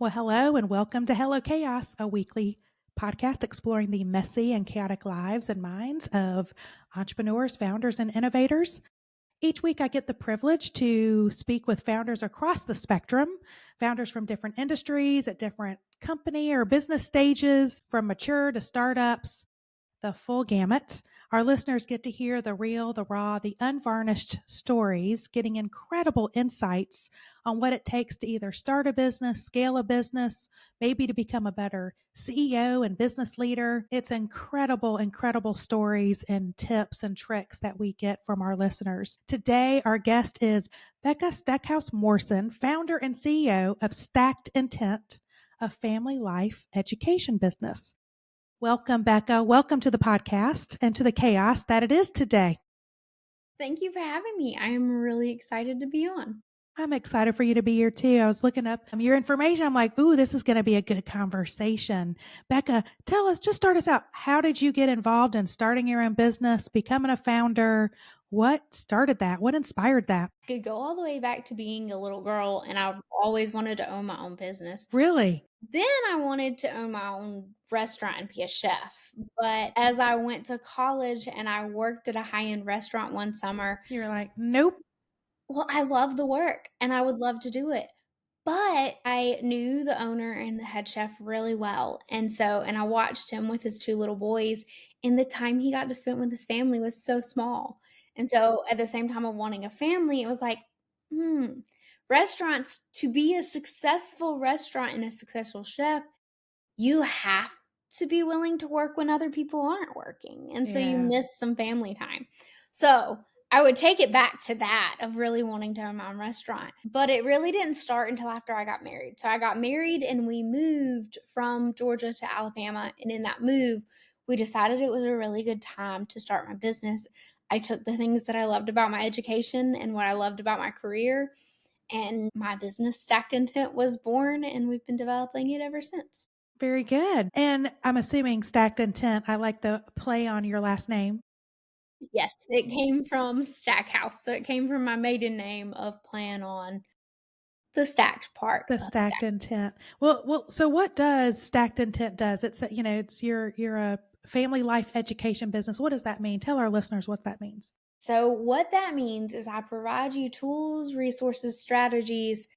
Well, hello and welcome to Hello Chaos, a weekly podcast exploring the messy and chaotic lives and minds of entrepreneurs, founders, and innovators. Each week, I get the privilege to speak with founders across the spectrum, founders from different industries at different company or business stages, from mature to startups, the full gamut. Our listeners get to hear the real, the raw, the unvarnished stories, getting incredible insights on what it takes to either start a business, scale a business, maybe to become a better CEO and business leader. It's incredible, incredible stories and tips and tricks that we get from our listeners. Today, our guest is Becca Stackhouse-Morson, founder and CEO of Stacked Intent, a family life education business. Welcome, Becca. Welcome to the podcast and to the chaos that it is today. Thank you for having me. I am really excited to be on. I'm excited for you to be here too. I was looking up your information. I'm like, ooh, this is going to be a good conversation. Becca, tell us, just start us out. How did you get involved in starting your own business, becoming a founder? What started that? What inspired that? Could go all the way back to being a little girl, and I always wanted to own my own business. Really? Then I wanted to own my own restaurant and be a chef. But as I went to college and I worked at a high-end restaurant one summer, You're like, nope. well, I love the work and I would love to do it. But I knew the owner and the head chef really well. And I watched him with his two little boys, and the time he got to spend with his family was so small. And so at the same time of wanting a family, it was like, hmm, restaurants, to be a successful restaurant and a successful chef, you have to be willing to work when other people aren't working, and so you Yeah. miss some family time. So, I would take it back to that of really wanting to own my own restaurant, but it really didn't start until after I got married. So, I got married and we moved from Georgia to Alabama, and in that move, we decided it was a really good time to start my business. I took the things that I loved about my education and what I loved about my career, and my business, Stacked Intent, was born, and we've been developing it ever since. Very good. And I'm assuming Stacked Intent. I like the play on your last name. Yes, it came from Stackhouse, so it came from my maiden name of plan on the stacked part The of stacked stack. intent. Well, so what does stacked intent does? It's it's you're a family life education business. What does that mean? Tell our listeners what that means. So what that means is I provide you tools, resources, strategies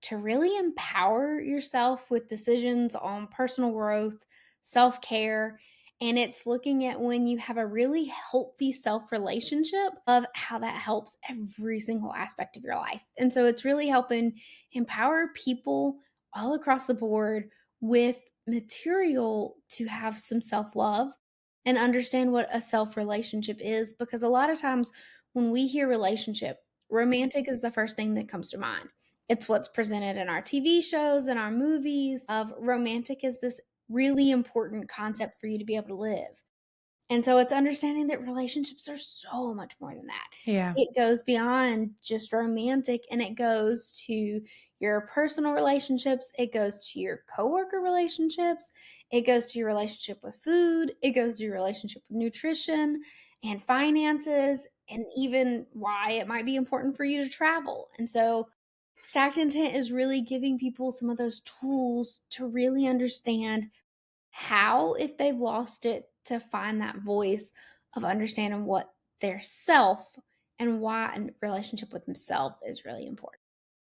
to really empower yourself with decisions on personal growth, self care. And it's looking at when you have a really healthy self relationship of how that helps every single aspect of your life. And so it's really helping empower people all across the board with material to have some self love and understand what a self relationship is. Because a lot of times when we hear relationship, romantic is the first thing that comes to mind. It's what's presented in our TV shows and our movies of romantic is this really important concept for you to be able to live. And so it's understanding that relationships are so much more than that. Yeah. It goes beyond just romantic and it goes to your personal relationships, it goes to your coworker relationships, it goes to your relationship with food, it goes to your relationship with nutrition and finances, and even why it might be important for you to travel. And so Stacked Intent is really giving people some of those tools to really understand how, if they've lost it, to find that voice of understanding what their self and why a relationship with themselves is really important.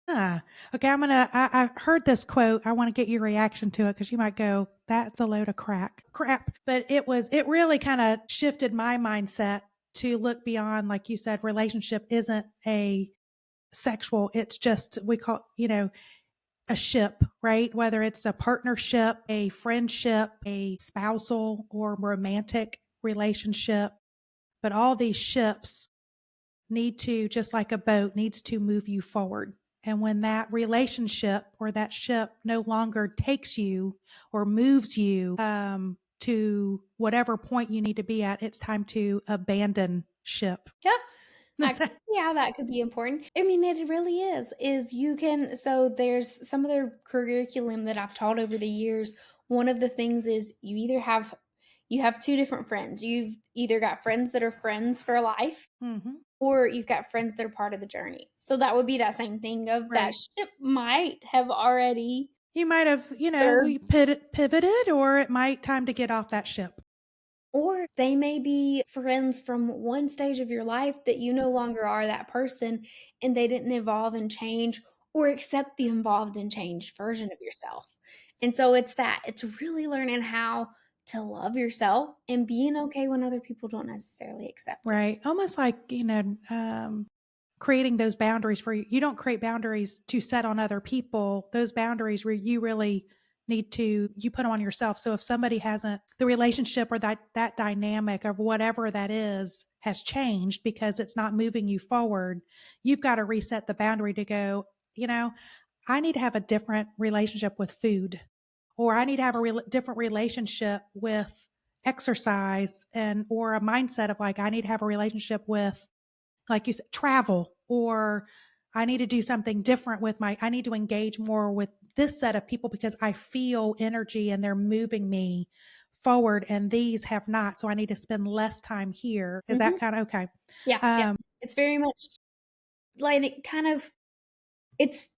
Ah, okay. I heard this quote. I want to get your reaction to it because you might go, that's a load of crap. But it really kind of shifted my mindset to look beyond, like you said, relationship isn't a sexual. It's just, we call, a ship, right? Whether it's a partnership, a friendship, a spousal or romantic relationship, but all these ships need to, just like a boat, needs to move you forward. And when that relationship or that ship no longer takes you or moves you to whatever point you need to be at, it's time to abandon ship. Yeah, I can see how that could be important. I mean, it really is you can, so there's some of the curriculum that I've taught over the years. One of the things is you have two different friends. You've either got friends that are friends for life, Hmm. or you've got friends that are part of the journey. So that would be that same thing of that Right. ship might have already You might have, Serve. pivoted, or it might time to get off that ship. Or they may be friends from one stage of your life that you no longer are that person and they didn't evolve and change or accept the involved and changed version of yourself. And so it's really learning how to love yourself and being okay when other people don't necessarily accept it. Right. Almost like, creating those boundaries for you. You don't create boundaries to set on other people. Those boundaries where you really need to you put them on yourself. So if somebody hasn't the relationship or that dynamic of whatever that is has changed because it's not moving you forward, you've got to reset the boundary to go, you know, I need to have a different relationship with food, or I need to have a different relationship with exercise, and or a mindset of like I need to have a relationship with, like you said, travel, or I need to do something different with I need to engage more with this set of people because I feel energy and they're moving me forward, and these have not. So I need to spend less time here. Is that Mhm. kind of okay? Yeah, yeah. Um, It's very much like it's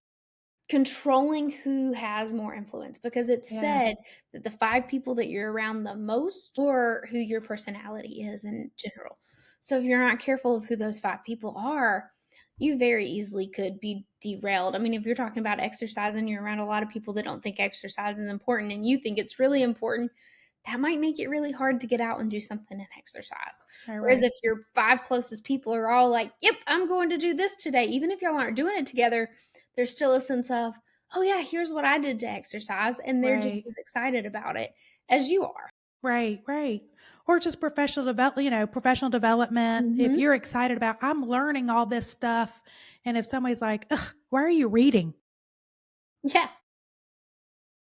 controlling who has more influence because it's yeah, said that the 5 people that you're around the most or who your personality is in general. So if you're not careful of who those 5 people are, you very easily could be derailed. I mean, if you're talking about exercise and you're around a lot of people that don't think exercise is important and you think it's really important, that might make it really hard to get out and do something and exercise. all Whereas right, if your 5 closest people are all like, "Yep, I'm going to do this today," even if y'all aren't doing it together, there's still a sense of, "Oh, yeah, here's what I did to exercise," and they're just right. as excited about it as you are. Right, right. Or just professional development. If Mhm. you're excited about, I'm learning all this stuff, and if somebody's like, ugh, why are you reading? Yeah.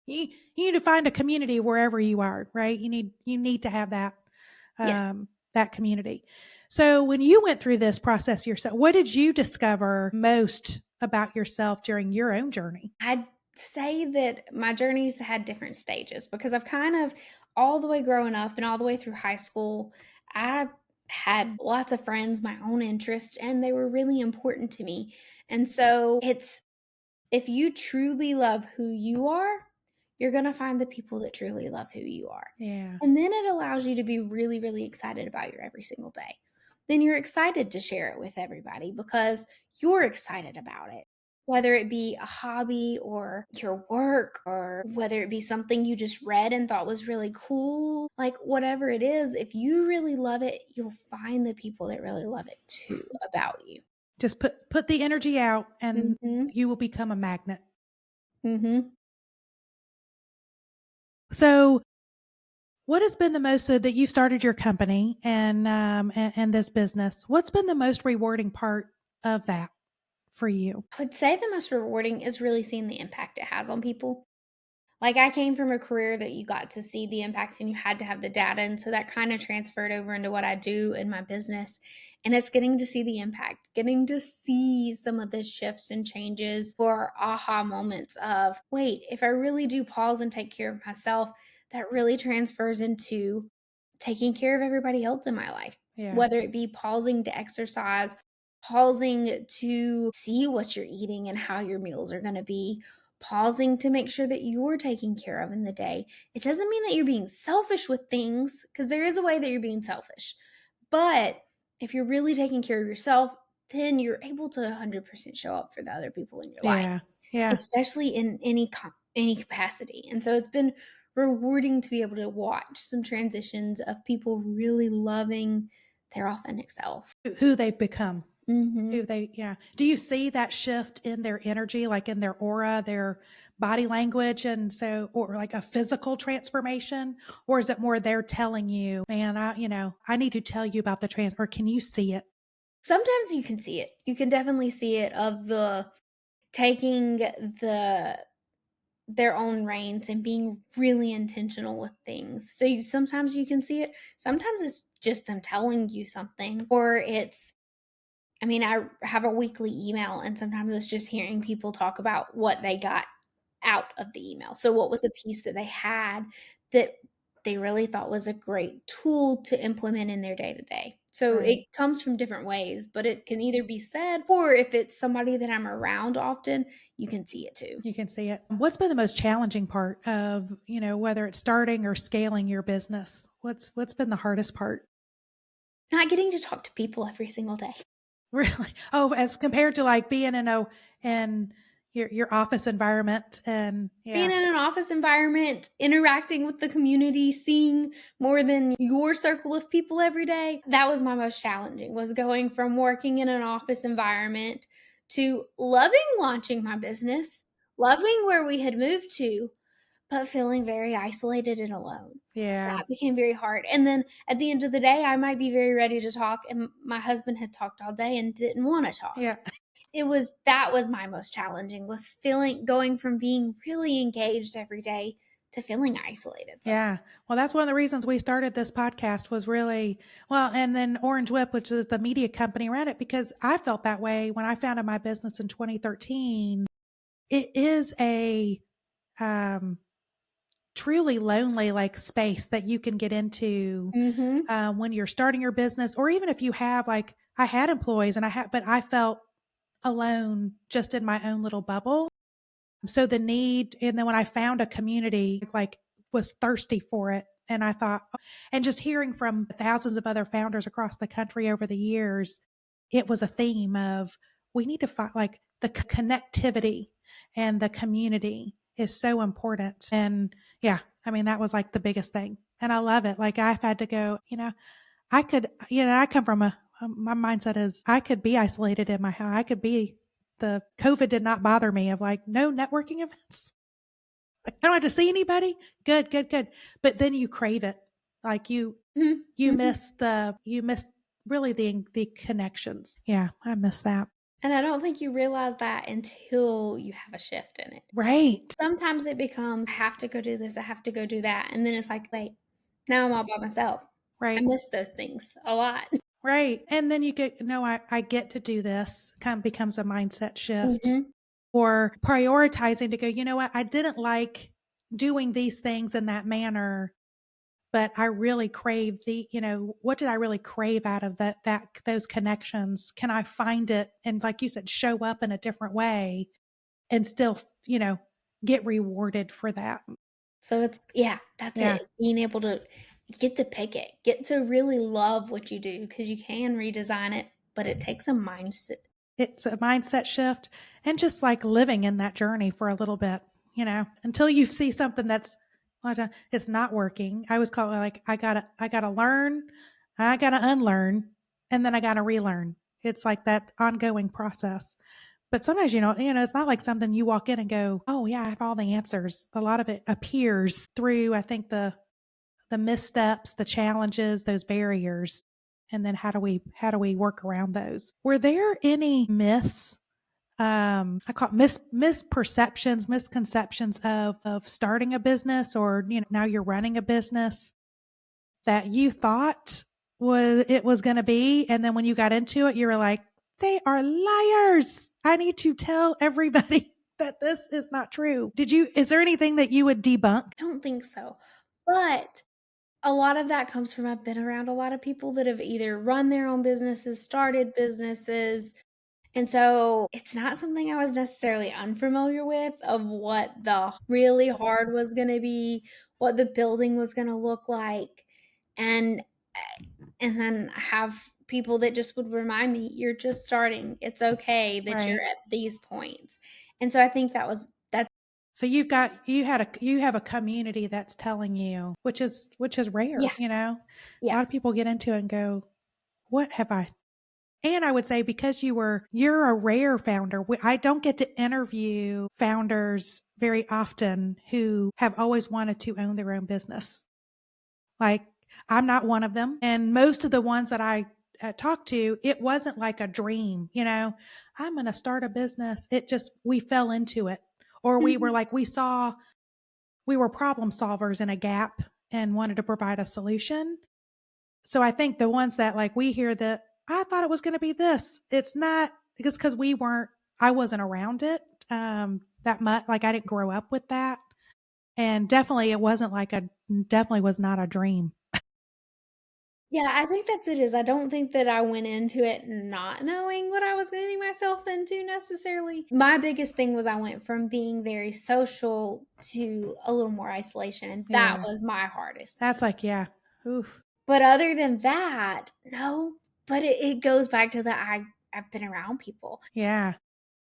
You need to find a community wherever you are, right? You need to have Yes. that community. So when you went through this process yourself, what did you discover most about yourself during your own journey? I'd say that my journeys had different stages because I've kind of all the way growing up and all the way through high school, I had lots of friends, my own interests, and they were really important to me. And so it's if you truly love who you are, you're going to find the people that truly love who you are. Yeah. And then it allows you to be really, really excited about your every single day. Then you're excited to share it with everybody because you're excited about it. Whether it be a hobby or your work, or whether it be something you just read and thought was really cool, like whatever it is, if you really love it, you'll find the people that really love it too about you. Just put the energy out, and Mhm. you will become a magnet. Mhm. So what has been the most, so that you've started your company and this business? What's been the most rewarding part of that for you? I would say the most rewarding is really seeing the impact it has on people. Like, I came from a career that you got to see the impact and you had to have the data, and so that kinda transferred over into what I do in my business, and it's getting to see the impact, getting to see some of the shifts and changes or aha moments of, "Wait, if I really do pause and take care of myself, that really transfers into taking care of everybody else in my life." Yeah. Whether it be pausing to exercise, pausing to see what you're eating and how your meals are gonna be, pausing to make sure that you're taken care of in the day. It doesn't mean that you're being selfish with things, because there is a way that you're being selfish. But if you're really taking care of yourself, then you're able to 100% show up for the other people in your life, Yeah. Yeah. especially in any capacity. And so it's been rewarding to be able to watch some transitions of people really loving their authentic self. Who they've become. Who Mhm. they Yeah. Do you see that shift in their energy, like in their aura, their body language, and so, or like a physical transformation? Or is it more they're telling you, man, I need to tell you about the or can you see it? Sometimes you can see it. You can definitely see it of the taking their own reins and being really intentional with things. So sometimes you can see it. Sometimes it's just them telling you something, or it's I mean, I have a weekly email, and sometimes it's just hearing people talk about what they got out of the email. So what was a piece that they had that they really thought was a great tool to implement in their day to day. So Right. it comes from different ways, but it can either be said, or if it's somebody that I'm around often, you can see it too. You can see it. What's been the most challenging part of, whether it's starting or scaling your business? What's been the hardest part? Not getting to talk to people every single day. Really? Oh, as compared to like being in your office environment and Being yeah. in an office environment, interacting with the community, seeing more than your circle of people every day, that was my most challenging, was going from working in an office environment to loving launching my business, loving where we had moved to, but feeling very isolated and alone. Yeah. That became very hard, and then at the end of the day, I might be very ready to talk, and my husband had talked all day and didn't wanna talk. Yeah. That was my most challenging, was feeling going from being really engaged every day to feeling isolated sometimes. Yeah. Well, that's one of the reasons we started this podcast was really, well, and then Orange Whip, which is the media company, ran it because I felt that way when I founded my business in 2013. It is a um, truly lonely like space that you can get into Mhm. when you're starting your business, or even if you have like I had employees and but I felt alone just in my own little bubble. So the need, and then when I found a community, like was thirsty for it. And I thought, and just hearing from thousands of other founders across the country over the years, it was a theme of we need to find like the connectivity and the community is so important. And yeah, I mean, that was like the biggest thing. And I love it. Like I've had to go, I could, I come from my mindset is I could be isolated in my house. I could be the COVID did not bother me of like no networking events. Like, I don't have to see anybody. Good, good, good. But then you crave it. Like Mhm. you Mhm. miss really the connections. Yeah, I miss that. And I don't think you realize that until you have a shift in it. Right. Sometimes it becomes, "I have to go do this, I have to go do that," and then it's like, "Wait, now I'm all by myself." I Right. miss those things a lot. Right. And then you get, no, I get to do this kind of becomes a mindset shift Mhm. or prioritizing to go, you know what? I didn't like doing these things in that manner, but I really crave what did I really crave out of those connections? Can I find it and like you said, show up in a different way and still, get rewarded for that? So it's yeah, that's it. Yeah. It's being able to get to pick it, get to really love what you do because you can redesign it, but it takes a mindset. It's a mindset shift and just like living in that journey for a little bit, until you see something that's it's not working. I always call it like I gotta learn, I gotta unlearn, and then I gotta relearn. It's like that ongoing process. But sometimes, it's not like something you walk in and go, oh yeah, I have all the answers. A lot of it appears through, I think, the missteps, the challenges, those barriers. And then how do we work around those? Were there any myths, I call it misperceptions, misconceptions of starting a business, or now you're running a business that you thought was going to be, and then when you got into it, you were like, they are liars. I need to tell everybody that this is not true. Is there anything that you would debunk? I don't think so. But a lot of that comes from I've been around a lot of people that have either run their own businesses, started businesses, and so it's not something I was necessarily unfamiliar with of what the really hard was gonna be, what the building was gonna look like, and and then I have people that just would remind me, "You're just starting. It's okay that you're Right. at these points." And so I think that's So you have a community that's telling you, which is rare, yeah, A yeah. lot of people get into it and go, "What have I?" And I would say because you're a rare founder. I don't get to interview founders very often who have always wanted to own their own business. Like I'm not one of them, and most of the ones that I talked to, it wasn't like a dream. I'm going to start a business. It just we fell into it, or we were Mhm. like we were problem solvers in a gap and wanted to provide a solution. So I think the ones that like we hear that I thought it was going to be this, it's not because I wasn't around it that much. Like I didn't grow up with that. And definitely it wasn't definitely was not a dream. Yeah, I think that's it is. I don't think that I went into it not knowing what I was getting myself into necessarily. My biggest thing was I went from being very social to a little more isolation, and that Yeah. was my hardest That's thing. like, yeah. Oof. But other than that, no, but it goes back to that I've been around people. Yeah.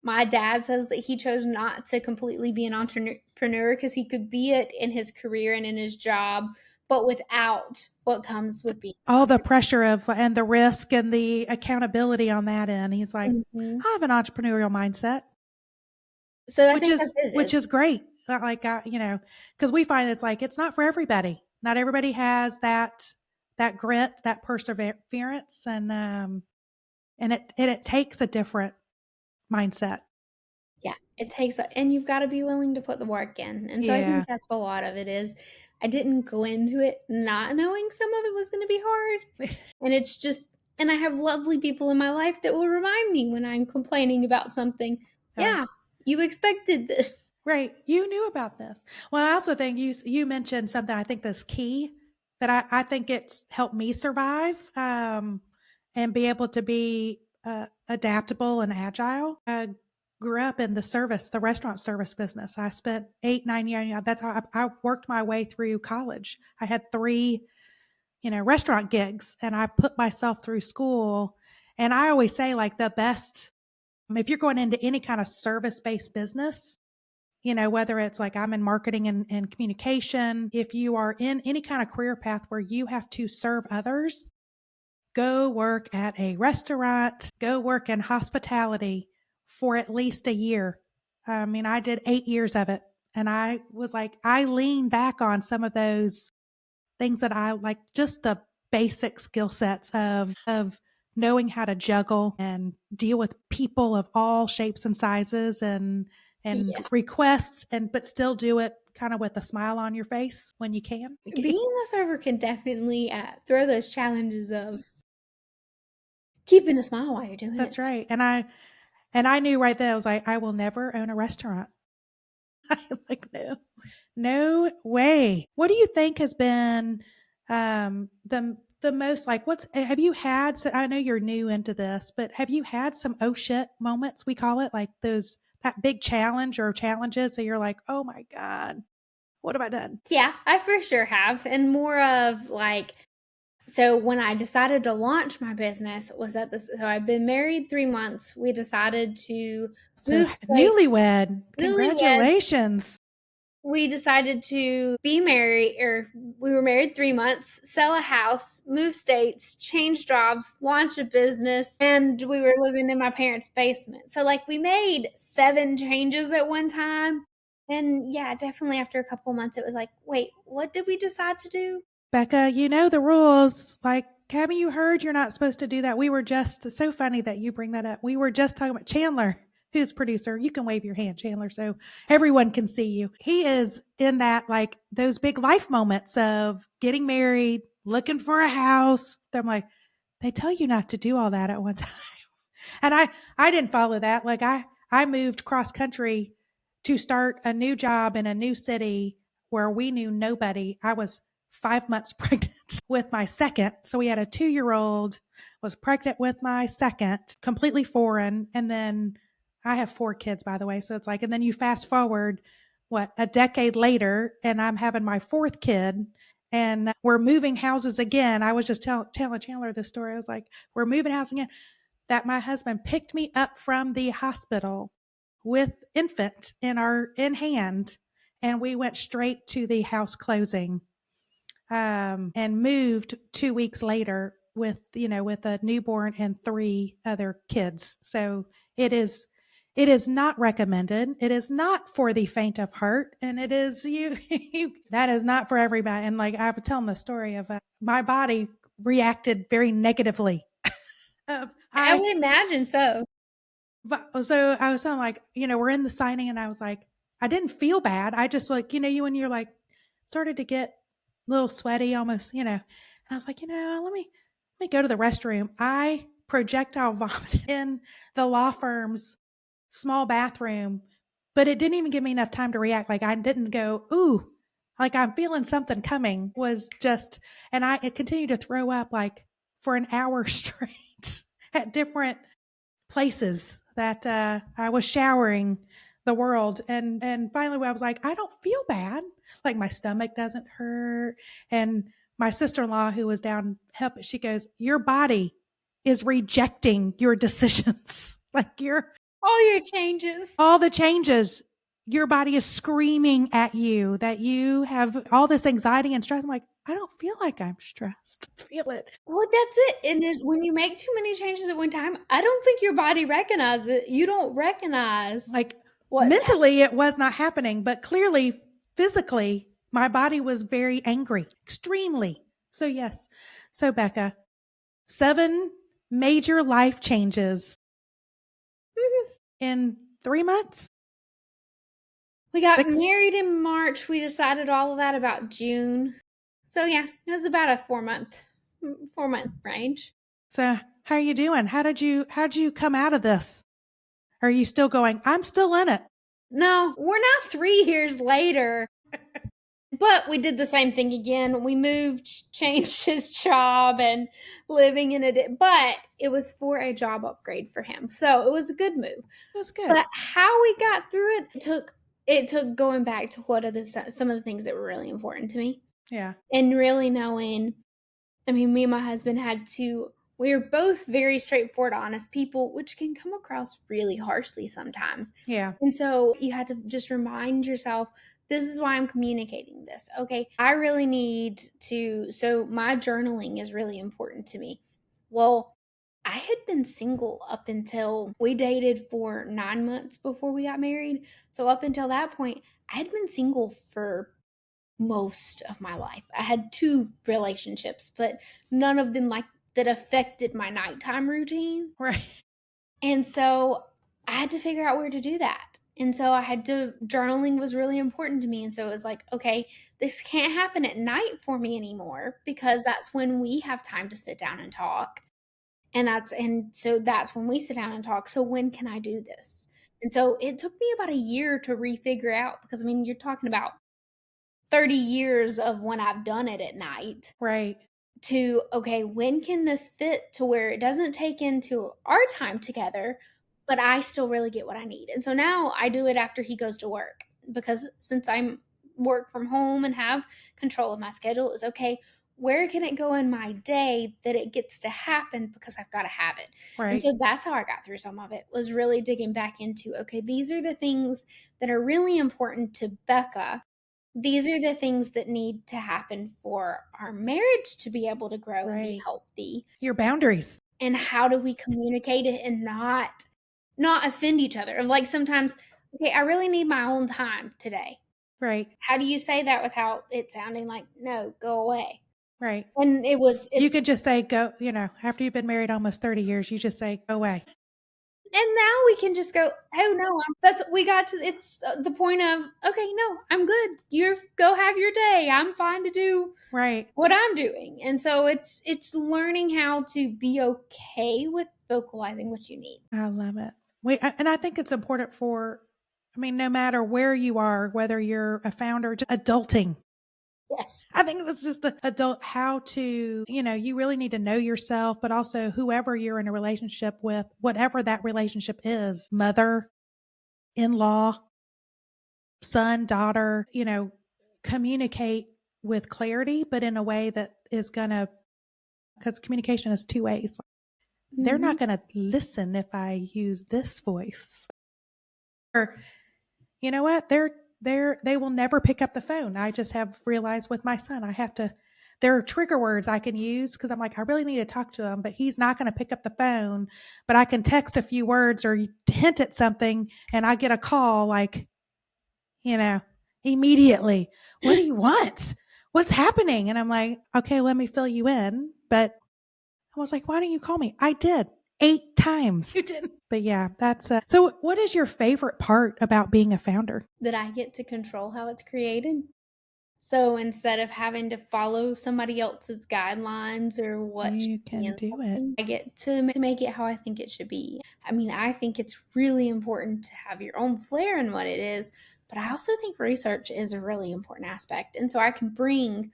My dad says that he chose not to completely be an entrepreneur because he could be it in his career and in his job, but without what comes with being All an the pressure of and the risk and the accountability on that end. He's like, entrepreneur. Mhm. I have an entrepreneurial mindset, So I which think that's is it which is. is great. Not like because we find it's like it's not for everybody. Not everybody has that grit, that perseverance, and it takes a different mindset. Yeah, it takes a and you've gotta be willing to put the work in, and so I think Yeah. that's what a lot of it is. I didn't go into it not knowing some of it was gonna be hard, and it's just and I have lovely people in my life that will remind me when I'm complaining about something. Oh, "Yeah, you expected this." right. You knew about this. Well, I also think you mentioned something I think that's key that I think it's helped me survive and be able to be adaptable and agile. I grew up in the restaurant service business. I spent 8, 9 years. That's how I worked my way through college. I had three, restaurant gigs, and I put myself through school. And I always say, like, the best, if you're going into any kind of service based business, whether it's like I'm in marketing and communication, if you are in any kind of career path where you have to serve others, go work at a restaurant, go work in hospitality for at least a year. I mean, I did 8 years of it. And I was like, I lean back on some of those things that I like, just the basic skill sets of knowing how to juggle and deal with people of all shapes and sizes and Yeah. requests but still do it kind of with a smile on your face when you can. Being a server can definitely, throw those challenges of keeping a smile while you're doing That's it. right. And I knew right then I was like, I will never own a restaurant. I'm like, no, no way. What do you think has been the most like what's have you had so I know you're new into this, but have you had some oh shit moments, we call it, like those that big challenge or challenges that you're like, "Oh my god, what have I done?" Yeah, I for sure have, and more of, like so when I decided to launch my business was at this so I've been married 3 months. We decided to So move states newlywed, newlyweds. congratulations. We decided to be married or we were married 3 months, sell a house, move states, change jobs, launch a business, and we were living in my parents' basement. So, like, we made 7 changes at one time, and, yeah, definitely after a couple months, it was like, "Wait, what did we decide to do?" Becca, you know the rules. Like, haven't you heard you're not supposed to do that? We were just so funny that you bring that up. We were just talking about Chandler, who's producer. You can wave your hand, Chandler, so everyone can see you. He is in that, like, those big life moments of getting married, looking for a house. I'm like, they tell you not to do all that at one time. And I didn't follow that. Like I moved cross country to start a new job in a new city where we knew nobody. I was 5 months pregnant with my second. So we had a 2 year old, was pregnant with my second, completely foreign. And then I have 4 kids, by the way. So it's like, and then you fast forward, what, a decade later, and I'm having my fourth kid. And we're moving houses again. I was just telling Chandler this story. I was like, we're moving house again, that my husband picked me up from the hospital with infant in hand, and we went straight to the house closing, and moved 2 weeks later with a newborn and 3 other kids. So it is not recommended. It is not for the faint of heart, and it is that is not for everybody. And like I was telling the story of my body reacted very negatively. I I would imagine so. But so I was telling like, we're in the signing and I was like, I didn't feel bad. I just like, you when you're like started to get a little sweaty almost, and I was like, let me go to the restroom. I projectile vomited in the law firm's small bathroom, but it didn't even give me enough time to react. Like I didn't go, ooh, like I'm feeling something coming was just, and I continued to throw up like for an hour straight at different places that I was showering the world. And finally, I was like, I don't feel bad. Like my stomach doesn't hurt. And my sister in law, who was down helping, she goes, "Your body is rejecting your decisions. Like All your changes. all the changes. Your body is screaming at you that you have all this anxiety and stress." I'm like, I don't feel like I'm stressed. Feel it. Well, that's it, and when you make too many changes at one time, I don't think your body recognizes it. You don't recognize Like what's mentally, it was not happening, but clearly, physically, my body was very angry, extremely. So, yes. So, Becca, 7 major life changes happening. in 3 months, We got 6. married in March. We decided all of that about June. So yeah, it was about a 4-month range. So, how are you doing? How did you come out of this? Are you still going, I'm still in it? No, we're now 3 years later, but we did the same thing again. We moved, changed his job, and living in it. But it was for a job upgrade for him, so it was a good move. That's good. But how we got through it took going back to what are some of the things that were really important to me, Yeah. and really knowing. I mean, me and my husband had to. We are both very straightforward, honest people, which can come across really harshly sometimes. Yeah. And so you have to just remind yourself, this is why I'm communicating this. Okay. I really need to. So my journaling is really important to me. Well, I had been single up until we dated for 9 months before we got married. So up until that point, I had been single for most of my life. I had 2 relationships, but none of them like that affected my nighttime routine. Right. And so I had to figure out where to do that. And so I had to journaling was really important to me. And so it was like, okay, this can't happen at night for me anymore because that's when we have time to sit down and talk. And so that's when we sit down and talk. So when can I do this? And so it took me about a year to refigure out because I mean, you're talking about 30 years of when I've done it at night Right. to, okay, when can this fit to where it doesn't take into our time together, but I still really get what I need. And so now I do it after he goes to work because since I'm work from home and have control of my schedule, it's okay. Where can it go in my day that it gets to happen because I've got to have it? And Right. so that's how I got through some of it was really digging back into, okay, these are the things that are really important to Becca. These are the things that need to happen for our marriage to be able to grow and be Right. healthy. Your boundaries. And how do we communicate it and not offend each other? Like sometimes, okay, I really need my own time today. Right. How do you say that without it sounding like, no, go away? Right. And You it's could just say, go, after you've been married almost 30 years, you just say, go away. and now we can just go, oh no, that's we got to. It's the point of, okay, no, I'm good. You go have your day. I'm fine to do Right. what I'm doing. And so it's learning how to be okay with vocalizing what you need. I love it. And I think it's important no matter where you are, whether you're a founder, just adulting. Yes. I think that's just the adult how to, you really need to know yourself, but also whoever you're in a relationship with, whatever that relationship is, mother, in law, son, daughter, communicate with clarity, but in a way that is going to, because communication is 2 ways. They're not Mhm. going to listen if I use this voice. Or, you know what? They will never pick up the phone. I just have realized with my son, there are trigger words I can use because I'm like, I really need to talk to him, but he's not going to pick up the phone. But I can text a few words or hint at something and I get a call like, you know, immediately. What do you want? What's happening? And I'm like, okay, let me fill you in. But I was like, why didn't you call me? I did 8 times. You didn't. But yeah, that's so. What is your favorite part about being a founder? That I get to control how it's created. So instead of having to follow somebody else's guidelines or what should You be can in do it. something, I get to make it how I think it should be. I mean, I think it's really important to have your own flair in what it is, but I also think research is a really important aspect. And so I can bring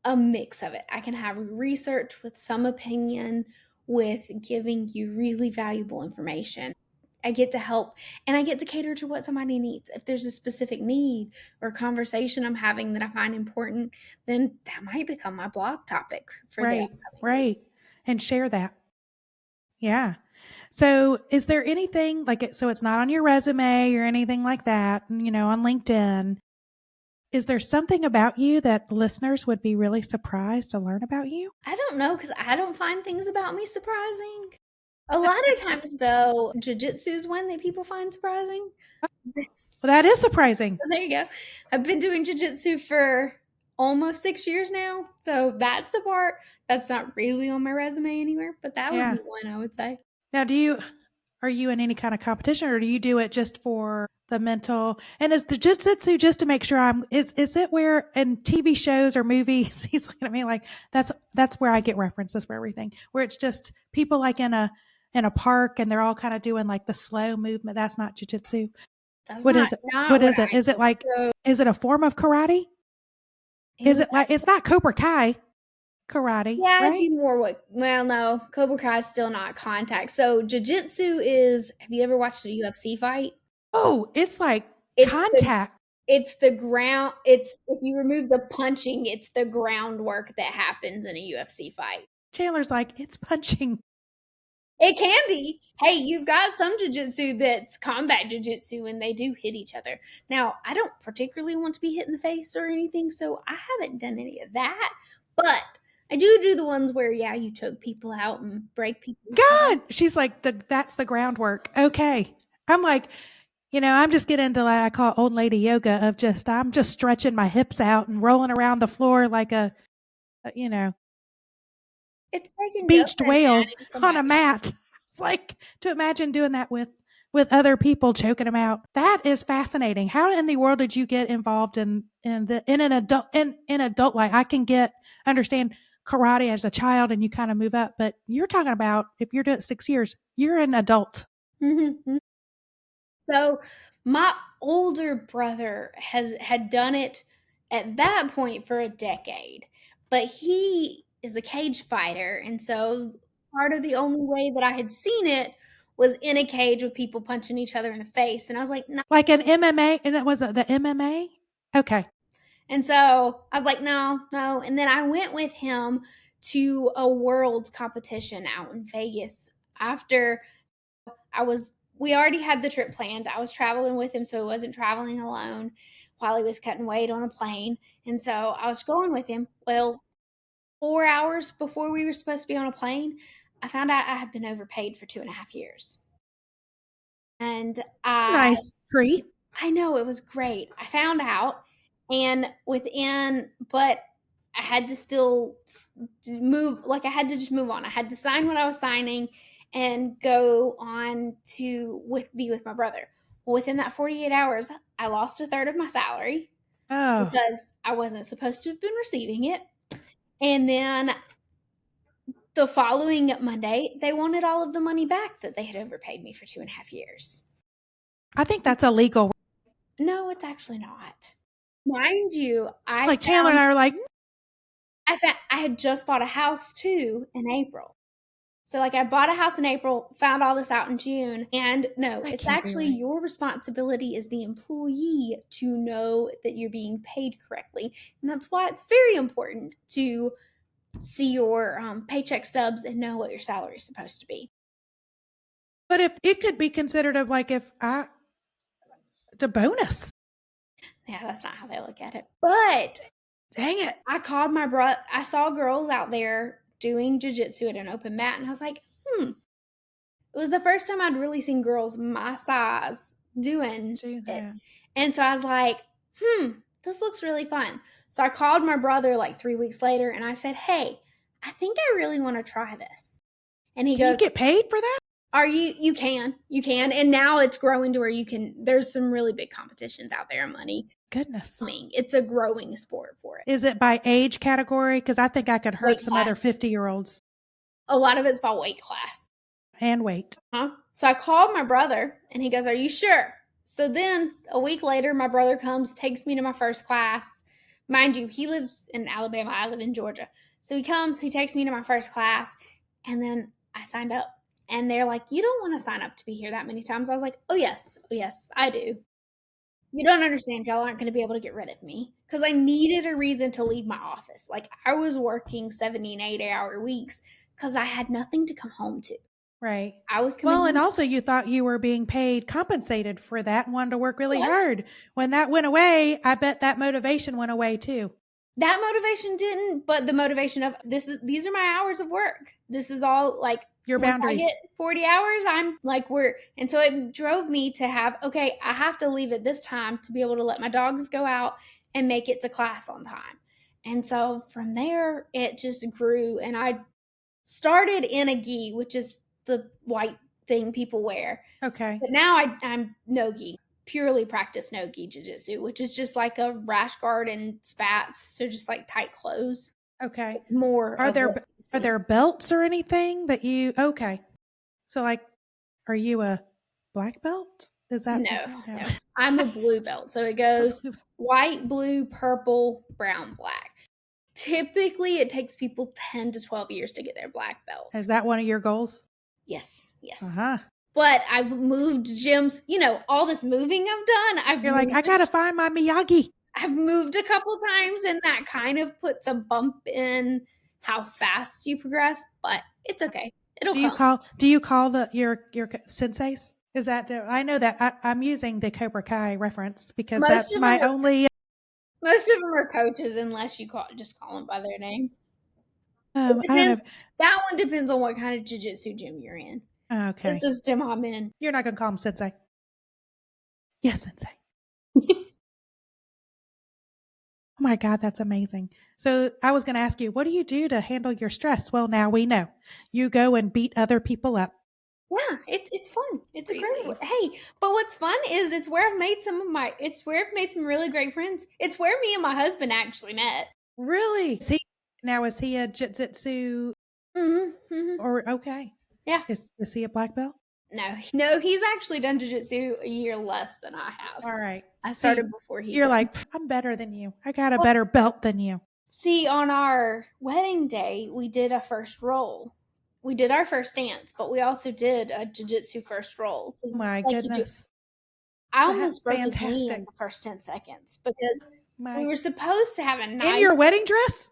a mix of it. I can have research with some opinion, with giving you really valuable information. I get to help and I get to cater to what somebody needs. If there's a specific need or conversation I'm having that I find important, then that might become my blog topic for the Right, upcoming week. right. And share that. Yeah. So, is there anything like it? So, it's not on your resume or anything like that, on LinkedIn. Is there something about you that listeners would be really surprised to learn about you? I don't know because I don't find things about me surprising. A lot of times, though, jiu-jitsu is one that people find surprising. Well, that is surprising. There you go. I've been doing jiu-jitsu for almost 6 years now, so that's a part that's not really on my resume anywhere, but that would Yeah. be one I would say. Now, are you in any kind of competition, or do you do it just for the mental? And is the jiu-jitsu, just to make sure is it where in TV shows or movies, he's looking at me like that's where I get references for everything, where it's just people like in a park and they're all kind of doing like the slow movement. That's not jiu-jitsu. That's What not is it? not What what is it? I Is it do. like, So is it a form of karate? it Is was it like, it's not Cobra Kai karate, yeah, it'd right? be more what well, no, Cobra Kai is still not contact. So jiu-jitsu is have you ever watched a UFC fight? Oh, it's like It's the contact. it's the ground it's if you remove the punching, it's the groundwork that happens in a UFC fight. Chandler's like, it's punching. It can be. Hey, you've got some jujitsu that's combat jujitsu and they do hit each other. Now, I don't particularly want to be hit in the face or anything, so I haven't done any of that. But I do the ones where, yeah, you choke people out and break people's bones. God, she's like, that's the groundwork. Okay. I'm like, I'm just getting into like I call it old lady yoga of I'm just stretching my hips out and rolling around the floor like a It's taking yoga beached and whale adding on a somebody mat. It's like to imagine doing that with other people choking them out. That is fascinating. How in the world did you get involved in an adult in adult life? I can understand karate as a child and you kind of move up, but you're talking about if you're doing it 6 years, you're an adult. else. So my older brother had done it at that point for a decade, but he is a cage fighter, and so part of the only way that I had seen it was in a cage with people punching each other in the face, and I was like, no. Like an MMA, and that was the MMA. Okay, And so I was like, no, no. And then I went with him to a world's competition out in Vegas after I was we already had the trip planned. I was traveling with him, so he wasn't traveling alone while he was cutting weight on a plane. And so I was going with him. Well, 4 hours before we were supposed to be on a plane, I found out I had been overpaid for 2.5 years. And nice treat. I know it was great. I found out, and but I had to still move. Like I had to just move on. I had to sign what I was signing and go on to be with my brother. Well, within that 48 hours, I lost a third of my salary Oh, because I wasn't supposed to have been receiving it. And then the following Monday, they wanted all of the money back that they had overpaid me for 2.5 years. I think that's illegal. No, it's actually not. Mind you, Like Chandler and I are like, I had just bought a house too in April. So like I bought a house in April, found all this out in June, and no, that it's can't be actually right. your responsibility as the employee to know that you're being paid correctly. And that's why it's very important to see your paycheck stubs and know what your salary is supposed to be. But if it could be considered of like if I the bonus. Yeah, that's not how they look at it. But Dang it. I called my brother. I saw girls out there doing jujitsu at an open mat, and I was like, it was the first time I'd really seen girls my size doing Do it. that. And so I was like, this looks really fun. So I called my brother like 3 weeks later and I said, hey, I think I really want to try this. And he Can you goes, get paid for that? are you can. And now it's growing to where there's some really big competitions out there, money. Goodness. It's a growing sport for it. Is it by age category? Because I think I could hurt Weight some other class. 50-year-olds A lot of it's by weight class. and weight. Huh? So I called my brother and he goes, are you sure? So then a week later, my brother comes, takes me to my first class. Mind you, he lives in Alabama. I live in Georgia. So he comes, he takes me to my first class, and then I signed up. And they're like, "You don't want to sign up to be here that many times." I was like, oh, yes, I do. You don't understand. Y'all aren't going to be able to get rid of me because I needed a reason to leave my office. Like, I was working 70 and 80-hour weeks because I had nothing to come home to. Right. I was coming Well, and home. also you thought you were being paid, compensated for that and wanted to work really What? hard. When that went away, I bet that motivation went away too. That motivation didn't, but the motivation of these are my hours of work. This is all like Your once I get boundaries. 40 hours, I'm like we're and so it drove me to have okay, I have to leave at this time to be able to let my dogs go out and make it to class on time. And so from there it just grew and I started in a gi, which is the white thing people wear. Okay. But now I'm no gi, purely practice no gi jiu-jitsu, which is just like a rash guard and spats, so just like tight clothes. Okay. It's more Are of there what you are see. there belts or anything that you okay. So like are you a black belt? Is that No, no. no. I'm a blue belt. So it goes white, blue, purple, brown, black. Typically it takes people 10 to 12 years to get their black Is belt. that one of your goals? Yes, yes. Uh-huh. But I've moved gyms, all this moving I've done. You're like, I gotta find my Miyagi. I've moved a couple times and that kind of puts a bump in how fast you progress, but it's okay. It'll come. Do you call your senseis? Is that I know that I'm using the Cobra Kai reference because Most that's of them my are only most of them are coaches unless you just call them by their name. It I don't depends. know. That one depends on what kind of jiu-jitsu gym you're in. The Okay. system I'm in. You're not gonna call him sensei. Yes, sensei. Oh my God, that's amazing. So I was gonna ask you, what do you do to handle your stress? Well, now we know. You go and beat other people up. Yeah, it's fun. It's a great Really? hey, but what's fun is it's where I've made some really great friends. It's where me and my husband actually met. Really? Is he a jiu-jitsu Mhm. Mhm. or okay. Yeah. Is he a black belt? No, no, he's actually done jiu-jitsu a year less than I have. All right. I started See, before he you're did. like, I'm better than you. I got a Well, better belt than you. see, on our wedding day, we did a first roll. We did our first dance, but we also did a jiu-jitsu first roll. 'Cause My like you do goodness. I That's almost broke his knee in fantastic. the first 10 seconds because we My were supposed to have a in nice your wedding dress?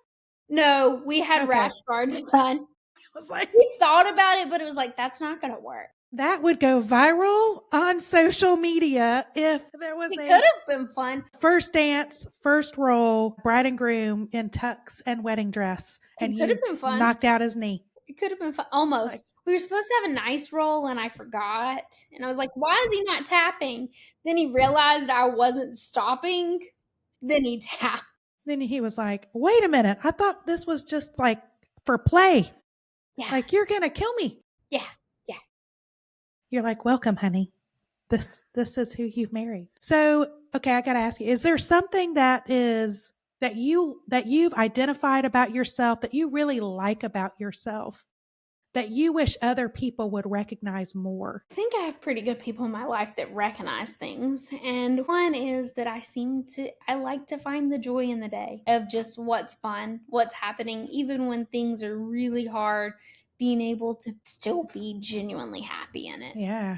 no, we had Okay. rash guards done. I was like, We thought about it, but it was like, "That's not gonna work." that would go viral on social media if there was It a could have been fun. first dance, first roll, bride and groom in tux and wedding dress, and It could have you been fun. knocked out his knee. It could have been fun Like, almost. We were supposed to have a nice roll and I forgot, and I was like, "Why is he not tapping?" Then he realized I wasn't stopping, then he tapped. then he was like, wait a minute. I thought this was just like for play. Yeah, Like, you're going to kill me. yeah, yeah. You're like, welcome, honey. This is who you've married. So, okay, I got to ask you, is there something that you've identified about yourself that you really like about yourself that you wish other people would recognize more? I think I have pretty good people in my life that recognize things, and one is that I like to find the joy in the day of just what's fun, what's happening, even when things are really hard, being able to still be genuinely happy in it. Yeah.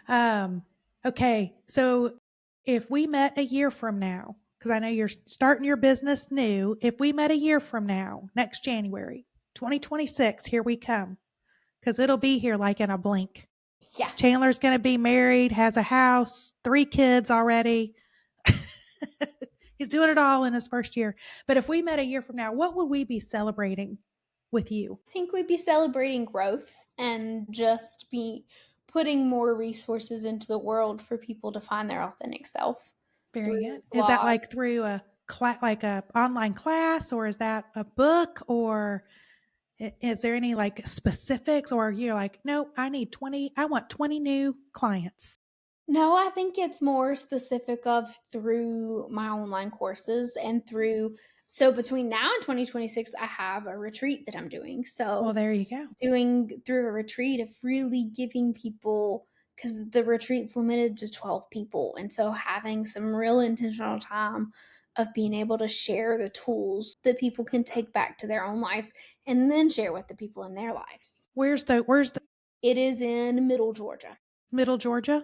Um okay, so if we met a year from now, cuz I know you're starting your business new, if we met a year from now, next January, 2026, here we come, cuz it'll be here like in a blink. Yeah. Chandler's going to be married, has a house, 3 kids already. He's doing it all in his first year. But if we met a year from now, what would we be celebrating with you? I think we'd be celebrating growth and just be putting more resources into the world for people to find their authentic self Very through good. Is that blog. like through like a online class, or is that a book, or is there any like specifics, or you're like, no, I want 20 new clients. No, I think it's more specific of through my online courses and through so between now and 2026 I have a retreat that I'm doing. Well, So there you go. doing through a retreat of really giving people because the retreat's limited to 12 people. And so having some real intentional time of being able to share the tools that people can take back to their own lives and then share with the people in their lives. Where's the It is in Middle Georgia. Middle Georgia?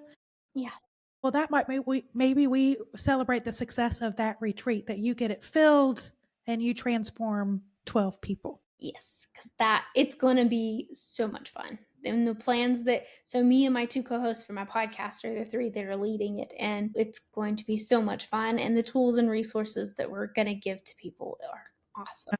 Yes. Well, that might maybe we celebrate the success of that retreat, that you get it filled and you transform 12 people. Yes, because it's going to be so much fun. And the plans so me and my two co-hosts for my podcast are the three that are leading it. And it's going to be so much fun. And the tools and resources that we're going to give to people are awesome.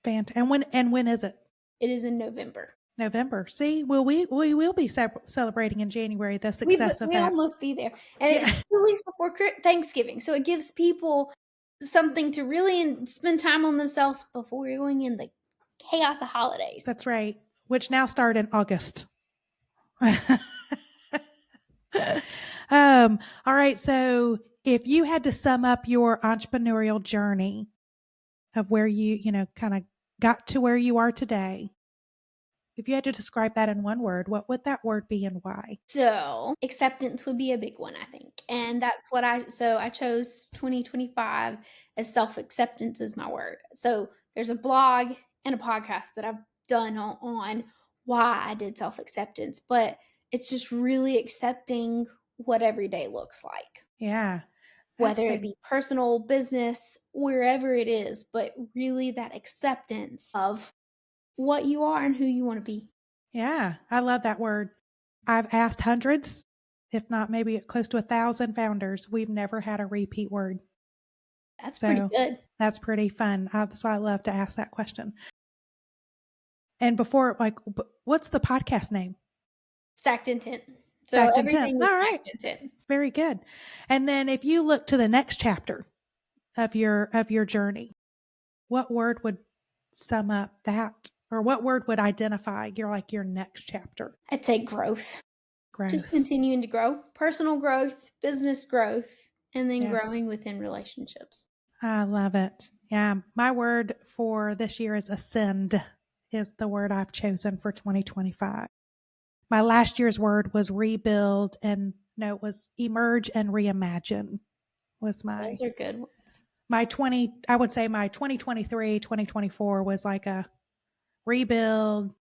Fantastic. And when is it? It is in November. November. See, well, we will be celebrating in January the success of We that. almost be there. And Yeah. it's 2 weeks before Thanksgiving. So it gives people something to really spend time on themselves before we're going in the chaos of holidays. That's right. Which now start in August. All right. So if you had to sum up your entrepreneurial journey of where you kind of got to where you are today, if you had to describe that in one word, what would that word be and why? So acceptance would be a big one, I think. And that's what I chose 2025 as self-acceptance is my word. So there's a blog and a podcast that I've done on why I did self-acceptance, but it's just really accepting what every day looks like. Yeah. Whether it be personal, business, wherever it is, but really that acceptance of what you are and who you want to be. Yeah. I love that word. I've asked hundreds, if not maybe close to 1,000 founders. We've never had a repeat word. That's pretty So good. that's pretty fun. That's why I love to ask that question. And before, what's the podcast name? Stacked intent. So Stacked Intent. everything All is right. stacked intent. Very good. And then if you look to the next chapter of your journey, what word would sum up that? Or what word would identify your next chapter? I'd say growth. Just Growth. continuing to grow. Personal growth, business growth, and then Yeah. growing within relationships. I love it. Yeah. My word for this year is ascend, is the word I've chosen for 2025. My last year's word was rebuild, and no, it was emerge and reimagine was Those are good ones. I would say my 2023, 2024 was like a rebuild,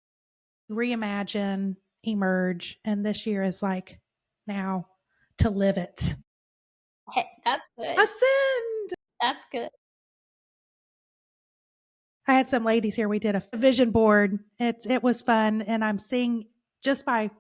reimagine, emerge. And this year is like now to live it. Hey, that's good. Ascend. That's good. I had some ladies here. We did a vision board. It was fun. And I'm seeing just by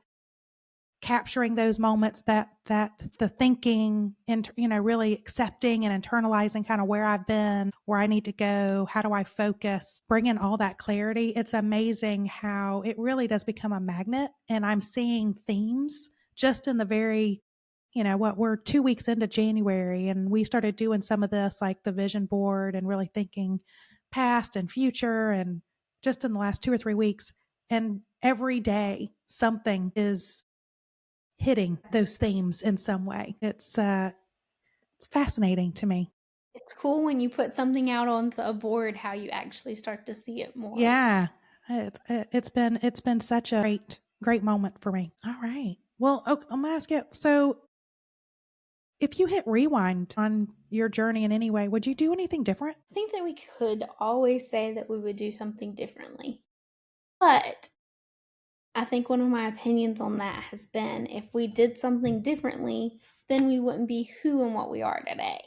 capturing those moments that the thinking and really accepting and internalizing kind of where I've been, where I need to go, how do I focus, bringing all that clarity. It's amazing how it really does become a magnet. And I'm seeing themes just in the very, we're 2 weeks into January, and we started doing some of this, like the vision board, and really thinking past and future, and just in the last 2 or 3 weeks. And every day something is hitting those themes in some way. It's fascinating to me. It's cool when you put something out onto a board how you actually start to see it more. Yeah, it's been such a great moment for me. All right. Well, okay, I'm gonna ask you. So, if you hit rewind on your journey in any way, would you do anything different? I think that we could always say that we would do something differently. But I think one of my opinions on that has been if we did something differently, then we wouldn't be who and what we are today.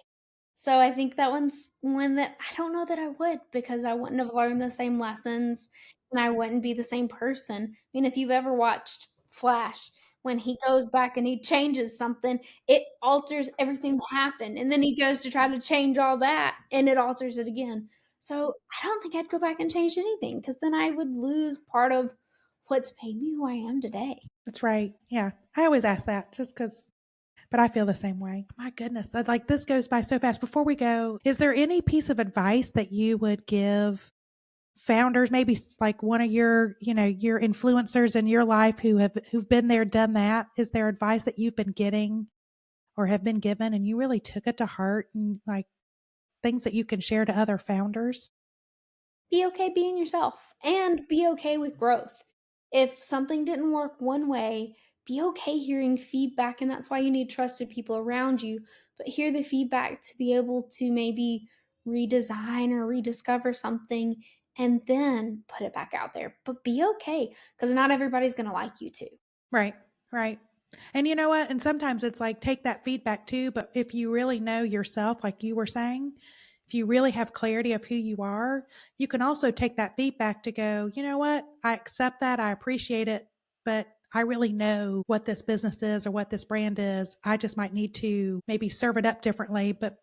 So I think that one's one that I don't know that I would because I wouldn't have learned the same lessons and I wouldn't be the same person. I mean, if you've ever watched Flash, when he goes back and he changes something, it alters everything that happened. And then he goes to try to change all that and it alters it again. So I don't think I'd go back and change anything because then I would lose part of what's made me who I am today. That's right. Yeah, I always ask that just because. But I feel the same way. My goodness, this goes by so fast. Before we go, is there any piece of advice that you would give founders, maybe like one of your influencers in your life who've been there, done that? Is there advice that you've been getting or have been given and you really took it to heart, and like things that you can share to other founders? Be okay being yourself and be okay with growth. If something didn't work one way, be okay hearing feedback. And that's why you need trusted people around you. But hear the feedback to be able to maybe redesign or rediscover something and then put it back out there. But be okay, because not everybody's going to like you too. Right, right. And you know what? And sometimes it's like take that feedback too, but if you really know yourself, like you were saying, if you really have clarity of who you are, you can also take that feedback to go, you know what? I accept that. I appreciate it, but I really know what this business is or what this brand is. I just might need to maybe serve it up differently, but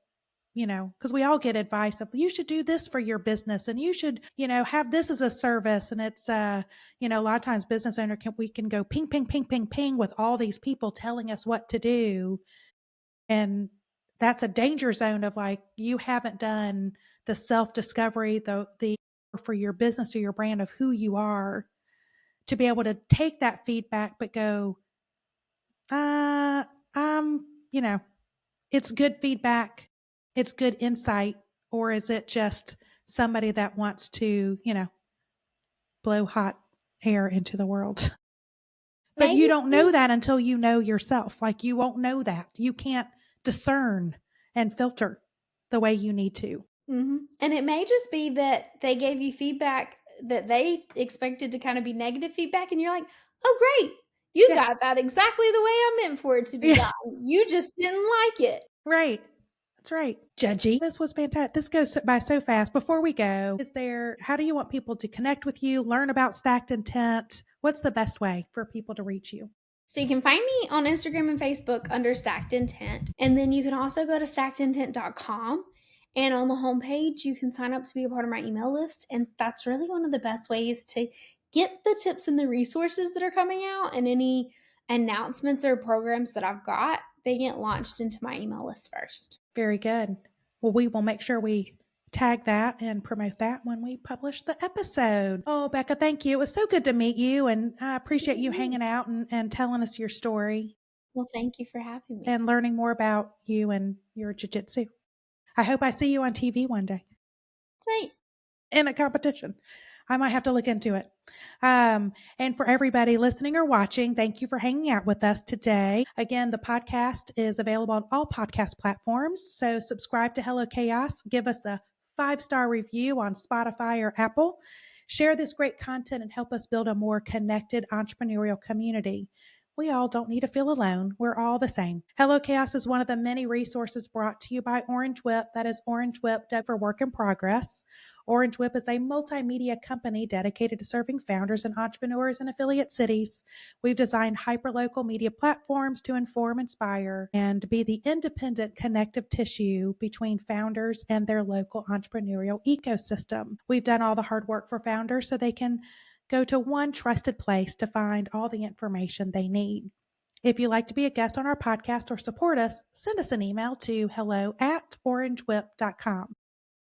because we all get advice of you should do this for your business and you should, have this as a service. And it's, a lot of times business owner we can go ping, ping, ping, ping, ping with all these people telling us what to do. And that's a danger zone of like, you haven't done the self-discovery, the for your business or your brand of who you are to be able to take that feedback, but go, uh, um, you know, it's good feedback, it's good insight, or is it just somebody that wants to, blow hot air into the world? But May you just don't know be that until you know yourself. Like you won't know that. You can't discern and filter the way you need to. And it may just be that they gave you feedback that they expected to kind of be negative feedback, and you're like, "Oh, great. You Yeah. got that exactly the way I meant for it to be Yeah. gotten. You just didn't like it." Right. That's right. Judgy. This was fantastic. This goes by so fast. Before we go, how do you want people to connect with you, learn about Stacked Intent? What's the best way for people to reach you? So you can find me on Instagram and Facebook under Stacked Intent. And then you can also go to stackedintent.com. And on the homepage, you can sign up to be a part of my email list. And that's really one of the best ways to get the tips and the resources that are coming out, and any announcements or programs that I've got, they get launched into my email list first. Very good. Well, we will make sure we tag that and promote that when we publish the episode. Oh, Becca, thank you. It was so good to meet you, and I appreciate you hanging out and telling us your story Well, thank you for having me. and learning more about you and your jiu-jitsu. I hope I see you on TV one day Great. in a competition. I might have to look into it. And for everybody listening or watching, thank you for hanging out with us today. Again, the podcast is available on all podcast platforms. So subscribe to Hello Chaos. Give us a 5-star review on Spotify or Apple. Share this great content and help us build a more connected entrepreneurial community. We all don't need to feel alone. We're all the same. Hello Chaos is one of the many resources brought to you by Orange Whip. That is Orange Whip for Work in Progress. Orange Whip is a multimedia company dedicated to serving founders and entrepreneurs in affiliate cities. We've designed hyperlocal media platforms to inform, inspire, and be the independent connective tissue between founders and their local entrepreneurial ecosystem. We've done all the hard work for founders so they can go to one trusted place to find all the information they need. If you'd like to be a guest on our podcast or support us, send us an email to hello@orangewhip.com.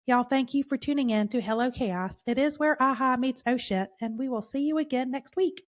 Y'all, thank you for tuning in to Hello Chaos. It is where aha meets oh shit, and we will see you again next week.